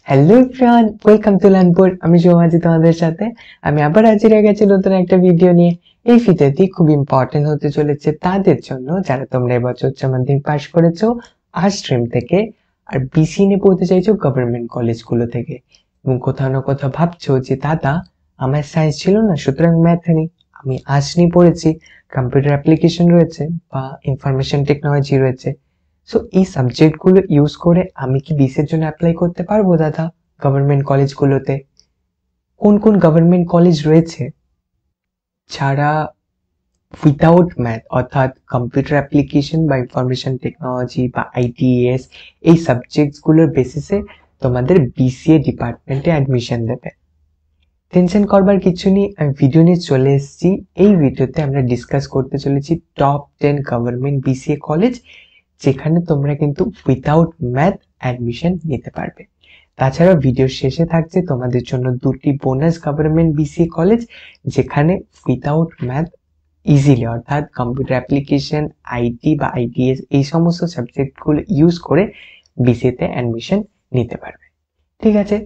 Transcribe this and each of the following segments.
Hello everyone, welcome to Learnpur. আমি শুভমাজি তোমাদের সাথে। আমি আবার হাজির হয়ে গেছি নতুন একটা ভিডিও নিয়ে। এই ভিডিওটি খুব ইম্পর্টেন্ট হতে চলেছে তাদের জন্য যারা তোমরা এবছর উচ্চ মাধ্যমিক পাশ করেছো আর্টস স্ট্রিম থেকে আর বিসি নিয়ে পড়তে চাইছো গভর্নমেন্ট কলেজগুলো থেকে, এবং কোথাও না কোথাও ভাবছো যে দাদা আমার সায়েন্স ছিল না, সুতরাং ম্যাথ নেই, আমি আর্টস নিয়ে পড়েছি, কম্পিউটার অ্যাপ্লিকেশন রয়েছে বা ইনফরমেশন টেকনোলজি রয়েছে। সো এই সাবজেক্টগুলো ইউজ করে আমি কি বিসিএর জন্য অ্যাপ্লাই করতে পারবো দাদা গভর্নমেন্ট কলেজগুলোতে? কোন কোন গভর্নমেন্ট কলেজ রয়েছে যারা উইথাউট ম্যাথ অর্থাৎ কম্পিউটার অ্যাপ্লিকেশন বা ইনফরমেশন টেকনোলজি বা আইটিএস এই সাবজেক্টসগুলোর বেসিসে তোমাদের বিসিএ ডিপার্টমেন্টে অ্যাডমিশন দেবে? টেনশন করবার কিছু নেই, আমি ভিডিও নিয়ে চলে এসেছি। এই ভিডিওতে আমরা ডিসকাস করতে চলেছি টপ 10 গভর্নমেন্ট বিসিএ কলেজ যেখানে তোমরা কিন্তু উইথাউট ম্যাথ অ্যাডমিশন নিতে পারবে। তাছাড়া ভিডিওর শেষে থাকছে তোমাদের জন্য দুটি বোনাস গভর্নমেন্ট বিসিএ কলেজ যেখানে উইথাউট ম্যাথ ইজিলি অর্থাৎ কম্পিউটার অ্যাপ্লিকেশন, আইটি বা আইটিএস এই সমস্ত সাবজেক্টগুলো ইউজ করে বিসিএতে অ্যাডমিশন নিতে পারবে। ঠিক আছে,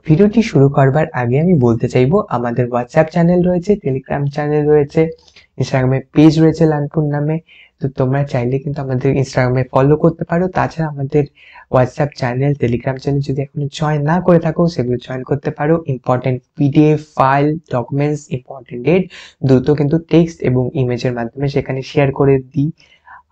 ভিডিওটি শুরু করবার আগে আমি বলতে চাইবো আমাদের হোয়াটসঅ্যাপ চ্যানেল রয়েছে, টেলিগ্রাম চ্যানেল রয়েছে, ইনস্টাগ্রামে পেজ রয়েছে লার্নপুর নামে। তো তোমরা চাইলে কিন্তু আমাদের ইনস্টাগ্রামে ফলো করতে পারো। তাছাড়া আমাদের হোয়াটসঅ্যাপ চ্যানেল, টেলিগ্রাম চ্যানেল যদি এখনো জয়েন না করে থাকো সেগুলো জয়েন করতে পারো। Important PDF file, documents, important date দ্রুত কিন্তু টেক্সট এবং ইমেজের মাধ্যমে সেখানে শেয়ার করে দিই।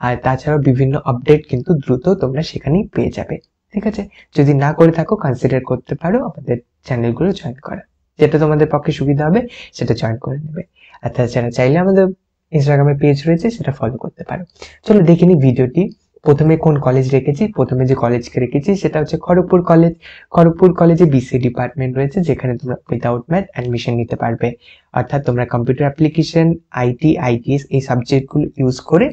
আর তাছাড়াও বিভিন্ন আপডেট কিন্তু দ্রুত তোমরা সেখানেই পেয়ে যাবে। ঠিক আছে, যদি না করে থাকো কনসিডার করতে পারো আমাদের চ্যানেলগুলো জয়েন করা, যেটা তোমাদের পক্ষে সুবিধা হবে সেটা জয়েন করে নেবে। আর তাছাড়া চাইলে আমাদের ইনস্টাগ্রামে পেজ রয়েছে সেটা ফলো করতে পারো। চলো দেখে নি ভিডিওটি। প্রথমে কোন কলেজ রেখেছি, প্রথমে যে কলেজকে রেখেছি সেটা হচ্ছে খড়গপুর কলেজ। খড়গপুর কলেজে বিসি ডিপার্টমেন্ট রয়েছে যেখানে তোমরা উইদাউট ম্যাথ অ্যাডমিশন নিতে পারবে, অর্থাৎ তোমরা কম্পিউটার অ্যাপ্লিকেশন, আইটি, আইটিএস এই সাবজেক্টগুলো ইউজ করে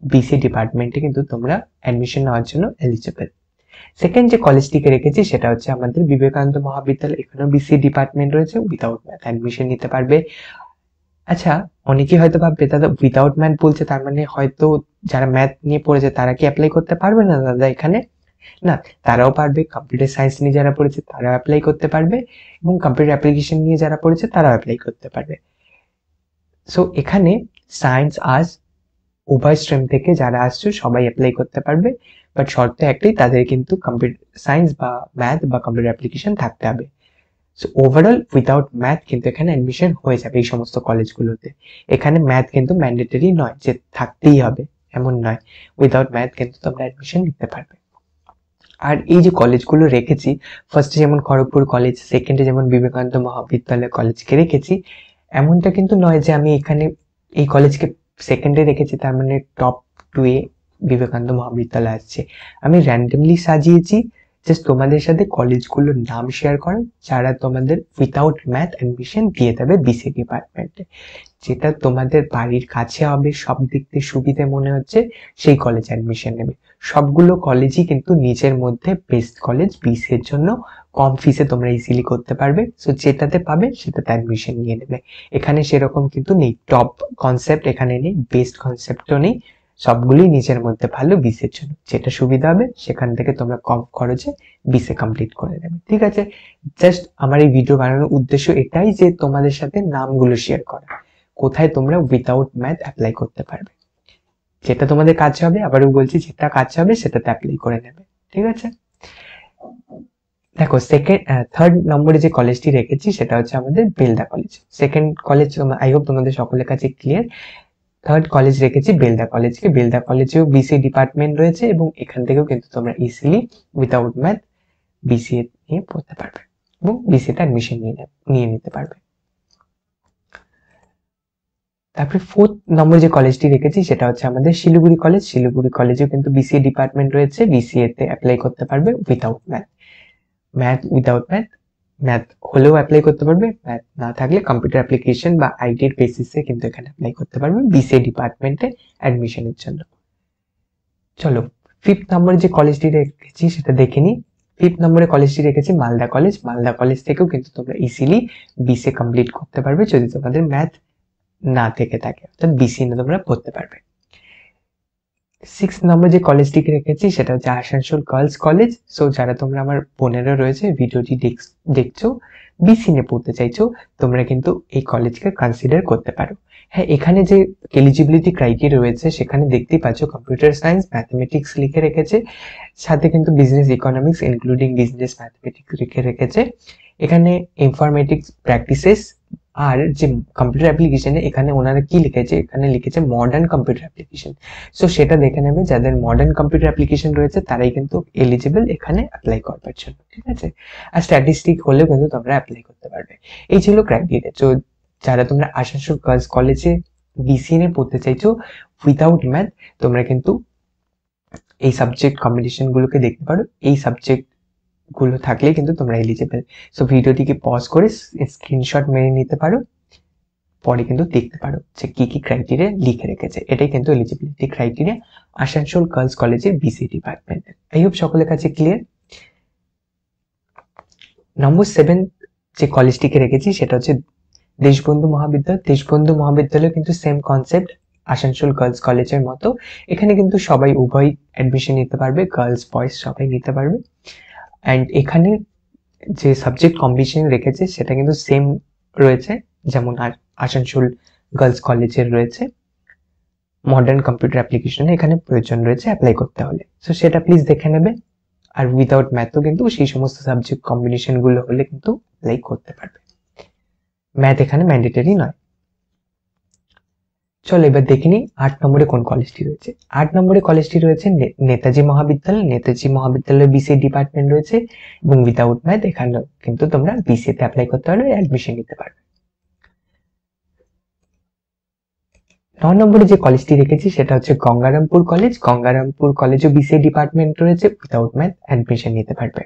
বিসি ডিপার্টমেন্টে কিন্তু তোমরা অ্যাডমিশন নেওয়ার জন্য এলিজিবল। সেকেন্ড যে কলেজটিকে রেখেছি সেটা হচ্ছে আমাদের বিবেকানন্দ মহাবিদ্যালয়। এখানেও বিসি ডিপার্টমেন্ট রয়েছে, উইদাউট ম্যাথ অ্যাডমিশন নিতে পারবে। আচ্ছা, অনেকেই হয়তো ভাববে দাদা উইদাউট ম্যাথ বলছে তার মানে হয়তো যারা ম্যাথ নিয়ে পড়েছে তারা কি অ্যাপ্লাই করতে পারবে না দাদা এখানে? না, তারাও পারবে। কম্পিউটার সায়েন্স নিয়ে যারা পড়েছে তারাও অ্যাপ্লাই করতে পারবে এবং কম্পিউটার অ্যাপ্লিকেশন নিয়ে যারা পড়েছে তারাও অ্যাপ্লাই করতে পারবে। সো এখানে সায়েন্স, আর্টস উভয় স্ট্রিম থেকে যারা আসছে সবাই অ্যাপ্লাই করতে পারবে, বাট শর্ত একটাই, তাদের কিন্তু কম্পিউটার সায়েন্স বা ম্যাথ বা কম্পিউটার অ্যাপ্লিকেশন থাকতে হবে। সো ওভারঅল উইদাউট ম্যাথ কিন্তু এখানে অ্যাডমিশন হয়ে যাবে এই সমস্ত কলেজগুলোতে। এখানে ম্যাথ কিন্তু ম্যান্ডেটরি নয় যে থাকতেই হবে, এমন নয়। উইদাউট ম্যাথ কিন্তু তোমরা অ্যাডমিশন নিতে পারবে। আর এই যে কলেজগুলো রেখেছি, ফার্স্টে যেমন খড়গপুর কলেজ, সেকেন্ডে যেমন বিবেকানন্দ মহাবিদ্যালয় কলেজকে রেখেছি, এমনটা কিন্তু নয় যে আমি এখানে এই কলেজকে সেকেন্ডে রেখেছি তার মানে টপ 2 এ বিবেকানন্দ মহাবিদ্যালয় আসছে। আমি র্যান্ডমলি সাজিয়েছি জাস্ট তোমাদের সাথে কলেজগুলোর নাম শেয়ার করার যারা তোমাদের উইথাউট ম্যাথ অ্যাডমিশন দিয়ে দেবে বিসি ডিপার্টমেন্টে, যেটা তোমাদের বাড়ির কাছে হবে, সব দিক থেকে সুবিধে মনে হচ্ছে সেই কলেজ অ্যাডমিশন নেবে। সবগুলো কলেজই কিন্তু নিজের মধ্যে বেস্ট কলেজ, বিসি এর জন্য কম ফিসে তোমরা ইজিলি করতে পারবে। সো যেটাতে পাবে সেটাতে অ্যাডমিশন নিয়ে নেবে। এখানে সেরকম কিন্তু নেই টপ কনসেপ্ট, এখানে নেই বেস্ট কনসেপ্টও নেই, সবগুলোই নিজের মধ্যে ভালো। বিসির জন্য যেটা সুবিধা হবে সেখান থেকে তোমরা কম খরচে বিসি কমপ্লিট করে নেবে। ঠিক আছে, জাস্ট আমার এই ভিডিও বানানোর উদ্দেশ্য এটাই যে তোমাদের সাথে নামগুলো শেয়ার করা, কোথায় তোমরা উইথাউট ম্যাথ অ্যাপ্লাই করতে পারবে। যেটা তোমাদের কাজ হবে, আবারও বলছি, যেটা কাজ হবে সেটাতে অ্যাপ্লাই করে নেবে। ঠিক আছে, দেখো থার্ড নম্বরে যে কলেজটি রেখেছি সেটা হচ্ছে আমাদের Belda college. Second college I hope তোমাদের সকলের কাছে ক্লিয়ার। থার্ড কলেজ রেখেছি বেলদা কলেজকে। বেলদা কলেজেও বিসি ডিপার্টমেন্ট রয়েছে এবং এখান থেকেও কিন্তু তোমরা ইজিলি উইথাউট ম্যাথ বিসিএ নিয়ে পড়তে পারবে এবং বিসিএতে অ্যাডমিশন নিয়ে নিতে পারবে। তারপরে ফোর্থ নম্বর যে কলেজটি রেখেছি সেটা হচ্ছে আমাদের শিলিগুড়ি কলেজ। শিলিগুড়ি কলেজেও কিন্তু বিসিএ ডিপার্টমেন্ট রয়েছে, বিসিএ তে অ্যাপ্লাই করতে পারবে without math. Without math, math হলেও অ্যাপ্লাই করতে পারবে, ম্যাথ না থাকলে কম্পিউটার অ্যাপ্লিকেশন বা আইটির বেসিসে কিন্তু এখানে অ্যাপ্লাই করতে পারবে বিসিএ ডিপার্টমেন্টে অ্যাডমিশনের জন্য। চলো ফিফথ নম্বরে যে কলেজটি রেখেছি সেটা দেখে নিই। ফিফথ নম্বরে কলেজটি রেখেছি মালদা কলেজ। মালদা কলেজ থেকেও কিন্তু তোমরা ইজিলি বিসিএ কমপ্লিট করতে পারবে যদি তোমাদের ম্যাথ না থেকে থাকে, অর্থাৎ বিসি নিয়ে তোমরা পড়তে পারবে। 6 নম্বর যে কলেজটিকে রেখেছি সেটা হচ্ছে আসানসোল গার্লস কলেজ। সো যারা তোমরা আমার বোনেরা রয়েছে ভিডিওটি দেখছো, বিসি নিয়ে পড়তে চাইছো, তোমরা কিন্তু এই কলেজকে কনসিডার করতে পারো। হ্যাঁ, এখানে যে এলিজিবিলিটি ক্রাইটেরিয়া রয়েছে সেখানে দেখতেই পাচ্ছ কম্পিউটার সায়েন্স, ম্যাথমেটিক্স লিখে রেখেছে, সাথে কিন্তু business economics including business mathematics লিখে রেখেছে। এখানে ইনফরমেটিক্স প্র্যাকটিসেস আর যে কম্পিউটার অ্যাপ্লিকেশনে এখানে ওনারা কি লিখেছে, এখানে লিখেছে মডার্ন কম্পিউটার অ্যাপ্লিকেশন। সো সেটা দেখে নেবে, যাদের মডার্ন কম্পিউটার অ্যাপ্লিকেশন রয়েছে তারাই কিন্তু এলিজিবল এখানে অ্যাপ্লাই করবার জন্য, ঠিক আছে। আর স্ট্যাটিস্টিক হলেও কিন্তু তোমরা অ্যাপ্লাই করতে পারবে। এই ছিল ক্রাইটেরিয়া। তো যারা তোমরা আসানসোল গার্লস কলেজে বিসিএ নিয়ে পড়তে চাইছো উইথাউট ম্যাথ, তোমরা কিন্তু এই সাবজেক্ট কম্বিনেশন গুলোকে দেখতে পারো। এই সাবজেক্ট গুলো থাকলে কিন্তু তোমরা এলিজিবল। সো ভিডিওটিকে পজ করে স্ক্রিনশট মেরে নিতে পারো, পরে কিন্তু দেখতে পারো যে কি কি ক্রাইটেরিয়া লিখে রেখেছে। এটাই কিন্তু এলিজিবিলিটি ক্রাইটেরিয়া আসানসোল গার্লস কলেজের বিসি ডিপার্টমেন্টের। আই হোপ সকলের কাছে ক্লিয়ার। নম্বর 7 যে কলেজটিকে রেখেছি সেটা হচ্ছে দেশবন্ধু মহাবিদ্যালয়। দেশবন্ধু মহাবিদ্যালয় কিন্তু সেম কনসেপ্ট আসানসোল গার্লস কলেজের মতো। এখানে কিন্তু সবাই উভয় অ্যাডমিশন নিতে পারবে, গার্লস বয়েজ সবাই নিতে পারবে। অ্যান্ড এখানে যে সাবজেক্ট কম্বিনেশন রেখেছে সেটা কিন্তু সেম রয়েছে যেমন আসানসোল গার্লস কলেজের রয়েছে। মডার্ন কম্পিউটার অ্যাপ্লিকেশনে এখানে প্রয়োজন রয়েছে অ্যাপ্লাই করতে হলে, সো সেটা প্লিজ দেখে নেবে। আর উইদাউট ম্যাথও কিন্তু সেই সমস্ত সাবজেক্ট কম্বিনেশন গুলো হলে কিন্তু অ্যাপ্লাই করতে পারবে। ম্যাথ এখানে ম্যান্ডেটরি নয়। চলো এবার দেখে নিই 8 নম্বরে কোন কলেজটি রয়েছে। 8 নম্বরে কলেজটি রয়েছে নেতাজি মহাবিদ্যালয়। নেতাজি মহাবিদ্যালয়ে বিসিএ ডিপার্টমেন্ট রয়েছে এবং উইদাউট ম্যাথ এখানে কিন্তু তোমরা বিসিএ তে অ্যাপ্লাই করতে পারবে, অ্যাডমিশন নিতে পারবে। 9 নম্বরে যে কলেজটি রেখেছি সেটা হচ্ছে গঙ্গারামপুর কলেজ। গঙ্গারামপুর কলেজে বিসিএ ডিপার্টমেন্ট রয়েছে, উইদাউট ম্যাথ অ্যাডমিশন নিতে পারবে।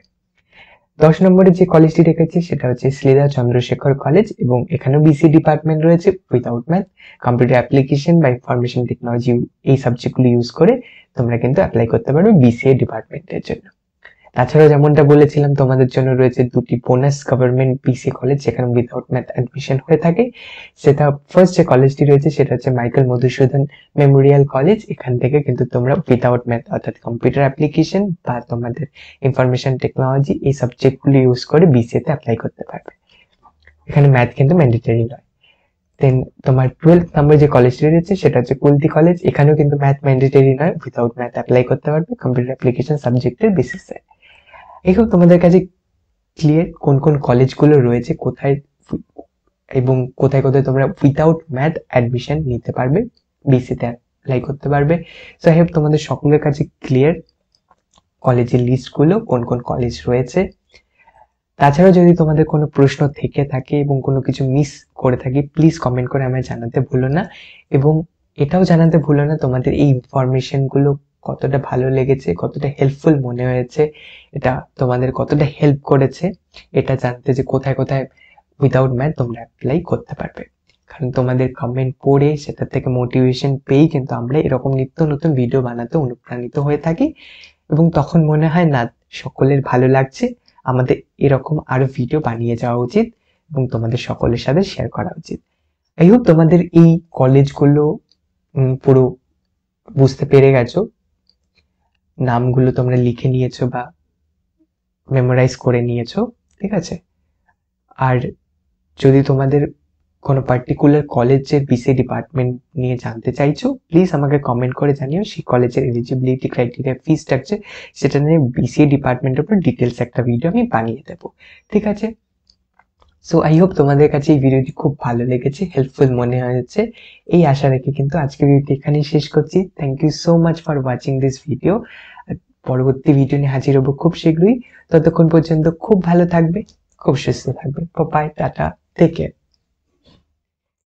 10 নম্বরে যে কলেজটি রেখেছি সেটা হচ্ছে শ্রীধা চন্দ্রশেখর কলেজ এবং এখানেও বিসিএ ডিপার্টমেন্ট রয়েছে, উইদাউট ম্যাথ। কম্পিউটার অ্যাপ্লিকেশন বা ইনফরমেশন টেকনোলজি এই সাবজেক্টগুলো ইউজ করে তোমরা কিন্তু অ্যাপ্লাই করতে পারবে বিসিএ ডিপার্টমেন্টের জন্য। তাছাড়াও যেমনটা বলেছিলাম তোমাদের জন্য রয়েছে দুটি বোনাস গভর্নমেন্ট বিসিএ কলেজ যেখানে উইদাউট ম্যাথ অ্যাডমিশন হয়ে থাকে। সেটা ফার্স্ট যে কলেজটি রয়েছে সেটা হচ্ছে মাইকেল মধুসূদন মেমোরিয়াল কলেজ। এখান থেকে কিন্তু তোমরা উইদাউট ম্যাথ অর্থাৎ কম্পিউটার অ্যাপ্লিকেশন বা তোমাদের ইনফরমেশন টেকনোলজি এই সাবজেক্টগুলো ইউজ করে বিসিএ তে অ্যাপ্লাই করতে পারবে। এখানে ম্যাথ কিন্তু ম্যান্ডেটরি নয়। দেন তোমার 12 নম্বর যে কলেজটি রয়েছে সেটা হচ্ছে কুলতি কলেজ। এখানেও কিন্তু ম্যাথ ম্যান্ডেটরি নয়, উইদাউট ম্যাথ অ্যাপ্লাই করতে পারবে কম্পিউটার অ্যাপ্লিকেশন সাবজেক্টের বেসিসে। এখন তোমাদের কাছে ক্লিয়ার কোন কোন কলেজগুলো রয়েছে, কোথায় এবং কোথায় কোথায় তোমরা উইদাউট ম্যাথ অ্যাডমিশন নিতে পারবে, বিসি তে অ্যাপ্লাই করতে পারবে। সো আই হোপ তোমাদের সকলের কাছে ক্লিয়ার কলেজের লিস্টগুলো, কোন কোন কলেজ রয়েছে। তাছাড়াও যদি তোমাদের কোনো প্রশ্ন থেকে থাকে এবং কোনো কিছু মিস করে থাকি প্লিজ কমেন্ট করে আমায় জানাতে ভুলো না, এবং এটাও জানাতে ভুলো না তোমাদের এই ইনফরমেশন গুলো কতটা ভালো লেগেছে, কতটা হেল্পফুল মনে হয়েছে, এটা তোমাদের কতটা হেল্প করেছে এটা জানতে, যে কোথায় কোথায় উইদাউট ম্যাথ তোমরা অ্যাপ্লাই করতে পারবে। কারণ তোমাদের কমেন্ট পড়ে সেটা থেকে মোটিভেশন পেয়েই কিন্তু আমরা এরকম নিত্য নতুন ভিডিও বানাতে অনুপ্রাণিত হয়ে থাকি, এবং তখন মনে হয় না সকলের ভালো লাগছে, আমাদের এরকম আরো ভিডিও বানিয়ে যাওয়া উচিত এবং তোমাদের সকলের সাথে শেয়ার করা উচিত। আই হোপ তোমাদের এই কলেজগুলো পুরো বুঝতে পেরে গেছো, নামগুলো তোমরা লিখে নিয়েছো বা মেমোরাইজ করে নিয়েছো, ঠিক আছে। আর যদি তোমাদের কোনো পার্টিকুলার কলেজের বিসিএ ডিপার্টমেন্ট নিয়ে জানতে চাইছো প্লিজ আমাকে কমেন্ট করে জানিও। সেই কলেজের এলিজিবিলিটি ক্রাইটেরিয়া, ফি স্ট্রাকচার সেটা নিয়ে বিসিএ ডিপার্টমেন্টের উপর ডিটেলস একটা ভিডিও আমি বানিয়ে দেবো, ঠিক আছে। সো আই হোপ তোমাদের কাছে এই ভিডিওটি খুব ভালো লেগেছে, হেল্পফুল মনে হয়েছে, এই আশা রেখে কিন্তু আজকের ভিডিওটি এখানেই শেষ করছি। Thank you so much for watching this video. পরবর্তী ভিডিও নিয়ে হাজির হবো খুব শীঘ্রই। ততক্ষণ পর্যন্ত খুব ভালো থাকবে, খুব সুস্থ থাকবে। Bye, tata, take care.